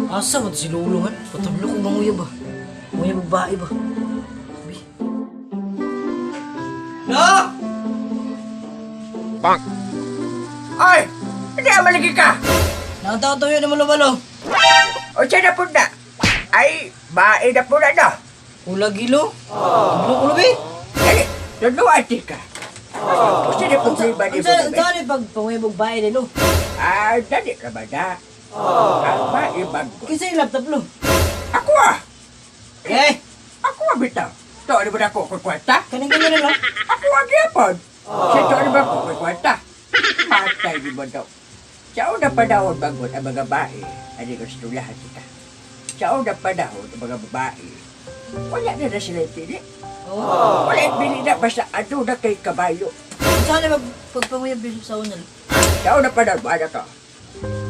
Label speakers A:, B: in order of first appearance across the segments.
A: Asa mo si Lulungan? Patulog kong manguya ba? Manguya babae ba? Sabi.
B: No! Bang! Ay! Hindi ang malagi ka!
A: Nakatawa yun na malo-malo.
B: O siya na po na? Ay, bae na po na no?
A: Ula gilo? Ulo be?
B: Dali, nunuati ka. O siya na po ba ni mo
A: Ang
B: na
A: saan pag panguya babae nilo?
B: Ah, dali ka ba na? Ang maibag ko.
A: Kisa yung laptop lo.
B: Ako ah!
A: Eh!
B: Ako ah bitaw. Ito, ano ba na ako kukwenta?
A: Kanang ganyan na lang.
B: Ako ang yapon. Siya ito, ano ba ako kukwenta? Patay di mo daw. Sa unang panahon bagot ang mga babae, ano gusto lahat kita. Sa unang panahon ang mga babae, wala na sila pili.
A: Oo.
B: Wala pili na basta ano na kay kabayo.
A: Ang saan pag panguya bil sa unal?
B: Sa unang panahon, ano ka?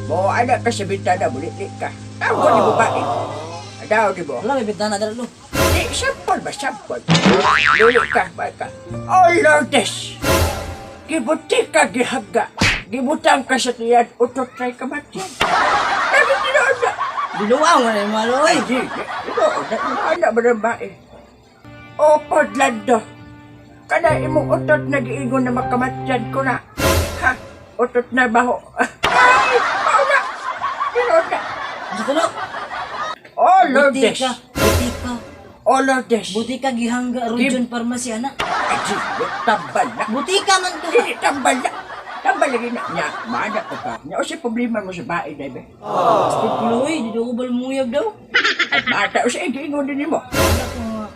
B: Mo anak ka sa bintana, bulit-lit ka. Tawag ko ni babae. Ano di mo?
A: Wala, may bintana dala lo.
B: Di, sampol ba, sampol? Lulit ka, ba ka? Oh, Lourdes! Gibuti ka, gihaga. Gibutang ka sa tiyan, utot kay kamatyan. Ano tinoon na?
A: Biluang mo na yung malo
B: Ay,
A: eh.
B: di, tinoon na. Ano ba ng bae? O, Podlando. Kada imong utot na giingon na makamatyan ko na. Ha? Utot na baho. Ay, baho na. Tinoon na.
A: Ano ko lo?
B: Oh, Lourdes.
A: Butika. Butika.
B: Oh, Lourdes.
A: Butika gihangga Rujon Pharmacy ana.
B: Ay, di, tambal na.
A: Butika man to.
B: Hindi, tambal na. Tambal lagi na niya. Maanak ko ka. Niya, o siya problema mo sa bae na iba.
A: Tuloy, di ko balmuyab daw.
B: At mata, o siya, ingon din mo.
A: Ano ko nga.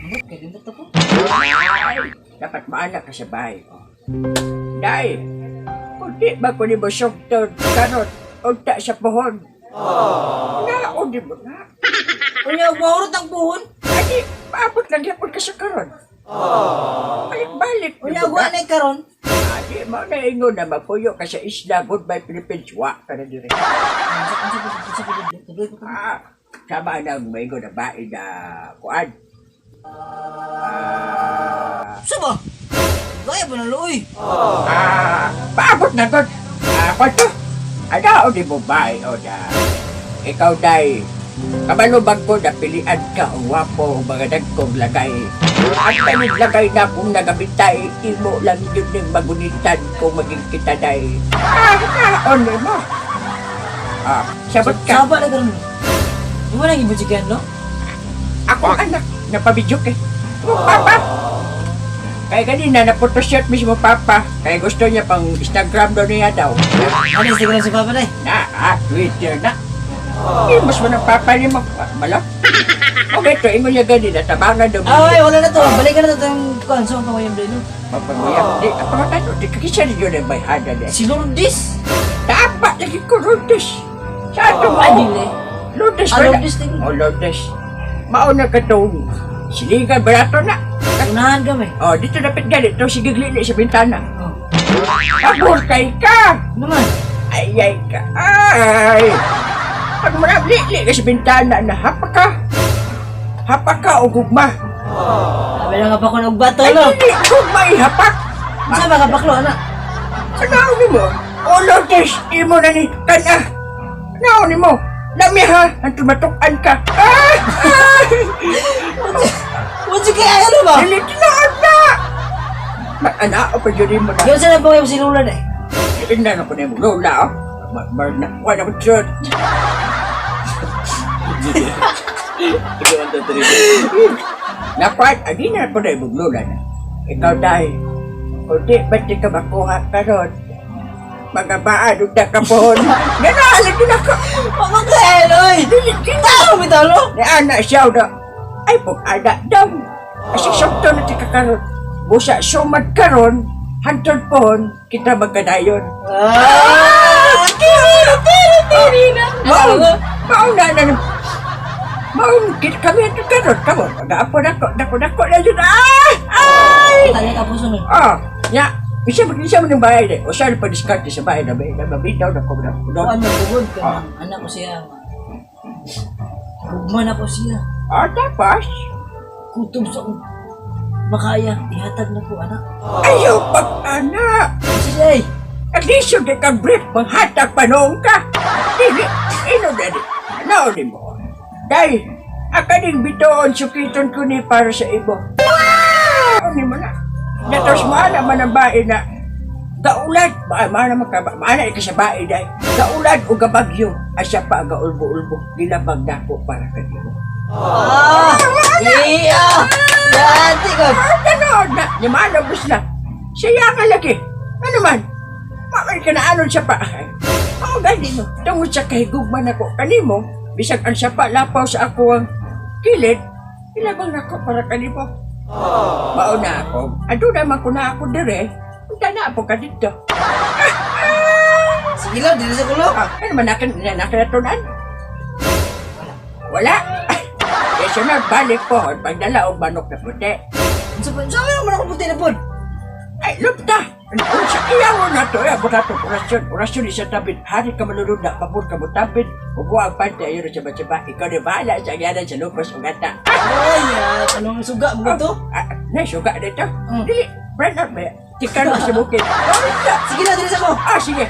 A: Amot, kaya din ko.
B: Ay, dapat maanak ka sa bae. Dahil, kung di ba ko ni mo sugtod, karot, o ta sa pohon. Na, o di mo na.
A: Unya, maurot ang puhon.
B: Adi, paabot lang yapon ka sa karon. Balik-balik.
A: Unya, agwa na karon.
B: Adi, mo na ingon na mapuyo ka sa isla, goodbye Philippines, wa ka na dire.
A: Tuloy ko ka.
B: Sama na may ingon na bae na kuan.
A: Saba? Gaya ba na loy?
B: Paabot na doon. Kwato, ano o di mo bae o na ikaw day, kamalubag ko na pilian ka ang wapo o mga nagkong lagay. At tanit lagay na kung nagabitay, imo lang yun yung magunitan kung maging kita day. On mo. Sabot ka.
A: Saba na karon. Di mo nang ibujigan, no?
B: Ako ang anak, napabidyok eh. Papa! Kaya kanina, napotoshoot mismo papa. Kaya gusto niya pang Instagram daw niya daw.
A: Ano Instagram si Papa na eh?
B: Twitter na. Mas mo ng papa niya malap. Okay, ito, imo niya ganina, tabangan daw.
A: Ay, wala na to. Balikan na to yung konsong pangayam din, no?
B: Mapaguyap. Di, ano, di kakisa rin yun ang may hada niya.
A: Si Lourdes.
B: Tapa, lagi ko Lourdes. Sa ato mo.
A: Adile.
B: Lourdes
A: Ah,
B: ba na?
A: Lourdes din.
B: Oh, Lourdes. Mauna ka itong siligan, barato na.
A: Unahan kami.
B: Oh, dito dapat galit. Ito, sige glili sa bintana.
A: Oh.
B: Pagurkay ka!
A: Naman.
B: Ay ka! Ay! Pag marabli ka sa bintana na hapak ka o gugma.
A: Sabi na nga pa ko nagbato,
B: Ay,
A: no?
B: hindi! Gugma ihapak!
A: Saan ba kapaklo, anak?
B: Ano ni mo? O Lourdes, imo na ni kana. Ano ni mo? Lami ha, ang tumatukan ka. Ay!
A: What's yung kaya ano ba?
B: Dili tinood na! Anak, o pa dyan mo na.
A: Yung saan po yung si Lola na eh?
B: Tingnan ako na yung lola, oh. Wala ko dyan. Napat, adi na po na yung lola na. Ikaw dahil, kung di, ba't di ka makuha ka ron? Mga baano na ka po. Ganahalan din ako.
A: Mama kaya, Loy! Tao, bitalo!
B: Ni anak siya na, ay po, anak daw. Kasi sakto na di ka karon. Busa sumad karon, hantod pohon, kita magkadayon.
A: Tiri na!
B: Mauna na. Mauna, kita kami hantod karon. Kamu, mag-aapon ako na yun. Ay!
A: Tanya ka po sunod.
B: Ya, bisa mo ng bahay na. O siya pa diskarte sa bahay na mabitaw na ko na.
A: Ano, bugod ka. Anak ko siya. Hugma na po siya.
B: Tapos?
A: Kutob sa makaya. Ihatag na po, anak.
B: Ayaw pag-anak.
A: Sige,
B: At least yung kang brief, manghatag panong ka. Hindi, ino na di. Nauli mo. Day, akaning bitoon sukiton ko ni para sa ibo. Nauli mo na. Natos mo naman ang bae na gaulad. Maana ka sa bae, day. Gaulad o gabagyo. Asya pa gaulbo-ulbo. Gilabag na po para kanino.
A: Iya! Dati ko!
B: Ganoon na. Yamanabos na. Siya ka lagi. Ano man? Mamay ka na anon siya pa. Oo, gani mo. Tungod sa kahigugman ako. Kanimo, bisag ang siya pa lapaw sa ako ang kilid. Ilabang na ako para kanimo. Mauna ako. Ado naman ko na ako dire. Punta na ako ka dito.
A: Sige lang, dito sa kulo.
B: Ano man nakinatunan? Wala. Kaya sunod, balik po. Pagdala o manok na puti.
A: Saan naman ako puti na po?
B: Ay, lupta! Kung sa iyaw na to, abot na itong orasyon. Orasyon isa tabid. Hari ka malulod na, pabor ka mo tabid. Bubuha ang pante, ayun sa ba-ba. Ikaw na bahala sa agyanan sa lupos o gata.
A: Ay, anong suga mo to?
B: Suga dito. Dili, brand out ba? Tikan mo sa bukid.
A: Sige na, dito sa ko.
B: Sige.